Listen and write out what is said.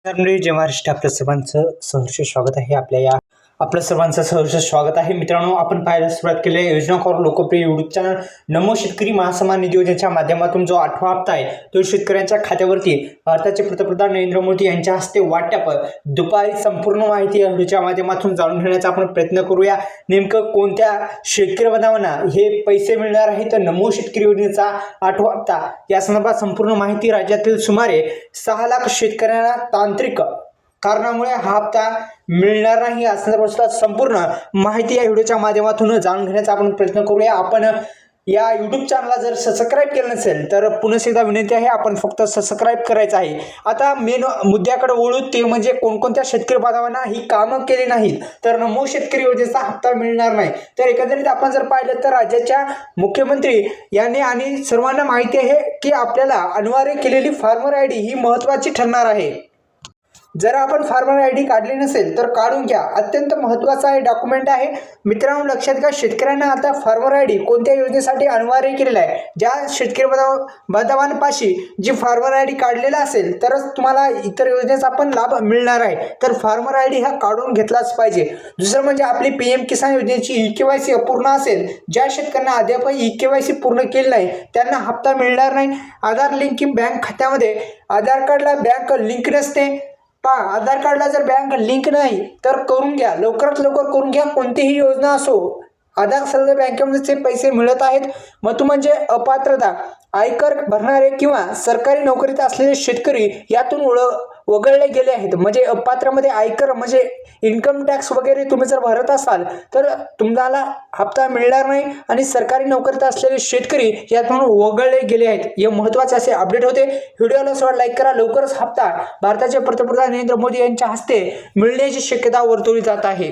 जय महाराष्ट्र. आपलं सर्वांचं सहर्ष स्वागत आहे. मित्रांनो, आपण पाहायला सुरुवात केली आहे योजना कॉर लोकप्रिय युट्यूब चॅनल नमो शेतकरी महासन्मान निधी योजनेच्या माध्यमातून जो 8वा हप्ता आहे तो शेतकऱ्यांच्या खात्यावरती भारताचे पंतप्रधान नरेंद्र मोदी यांच्या हस्ते वाटप दुपारी संपूर्ण माहिती या व्हिडिओच्या माध्यमातून जाणून घेण्याचा आपण प्रयत्न करूया. नेमकं कोणत्या शेतकरी बांधवांना हे पैसे मिळणार आहेत, नमो शेतकरी योजनेचा 8वा हप्ता या संदर्भात संपूर्ण माहिती. राज्यातील सुमारे 6 लाख शेतकऱ्यांना तांत्रिक कारणामुळे हा हप्ता मिळणार नाही या संदर्भात संपूर्ण माहिती या व्हिडिओच्या माध्यमातून जाणून घेण्याचा आपण प्रयत्न करूया. आपण या यूट्यूब चॅनलला जर सबस्क्राईब केलं नसेल तर पुन्हा एकदा विनंती आहे, आपण फक्त सबस्क्राईब करायचं आहे. आता मेन मुद्द्याकडे वळू, ते म्हणजे कोणकोणत्या शेतकरी बांधवांना ही कामं केली नाहीत तर नमो शेतकरी योजनेचा हप्ता मिळणार नाही. तर एकंदरीत आपण जर पाहिलं तर राज्याच्या मुख्यमंत्री यांनी आणि सर्वांना माहिती आहे की आपल्याला अनिवार्य केलेली फार्मर आय डी ही महत्त्वाची ठरणार आहे. जर आपण फार्मर आय डी काढली नसेल तर काढून घ्या, अत्यंत महत्त्वाचा हे डॉक्युमेंट आहे. मित्रांनो, लक्षात घ्या, शेतकऱ्यांना आता फार्मर आय डी कोणत्या योजनेसाठी अनिवार्य केलेला आहे. ज्या शेतकरी बांधवांपाशी जी फार्मर आय डी काढलेला असेल तरच तुम्हाला इतर योजनेचा पण लाभ मिळणार आहे. तर फार्मर आय डी हा काढून घेतलाच पाहिजे. दुसरं म्हणजे आपली PM किसान योजनेची EKYC अपूर्ण असेल, ज्या शेतकऱ्यांना अद्याप EKYC पूर्ण केली नाही त्यांना हप्ता मिळणार नाही. आधार लिंकिंग बँक खात्यामध्ये आधार कार्डला बँक लिंक नसते. आधार कार्डला जर बँक लिंक नाही तर करून घ्या, लवकरात लवकर करून घ्या. कोणतीही योजना असो, आधार सल्ला बँकेमध्ये पैसे मिळत आहेत. मग म्हणजे अपात्रता, आयकर भरणारे किंवा सरकारी नोकरीत असलेले शेतकरी यातून वगळले गेले आहेत. म्हणजे अपात्रमध्ये आयकर म्हणजे इन्कम टॅक्स वगैरे तुम्ही जर भरत असाल तर तुम्हाला हप्ता मिळणार नाही आणि सरकारी नोकरीत असलेले शेतकरी यातून वगळले गेले आहेत. हे महत्त्वाचे असे अपडेट होते. व्हिडिओला सोडा लाईक करा. लवकरच हप्ता भारताचे पंतप्रधान नरेंद्र मोदी यांच्या हस्ते मिळण्याची शक्यता वर्तवली जात आहे.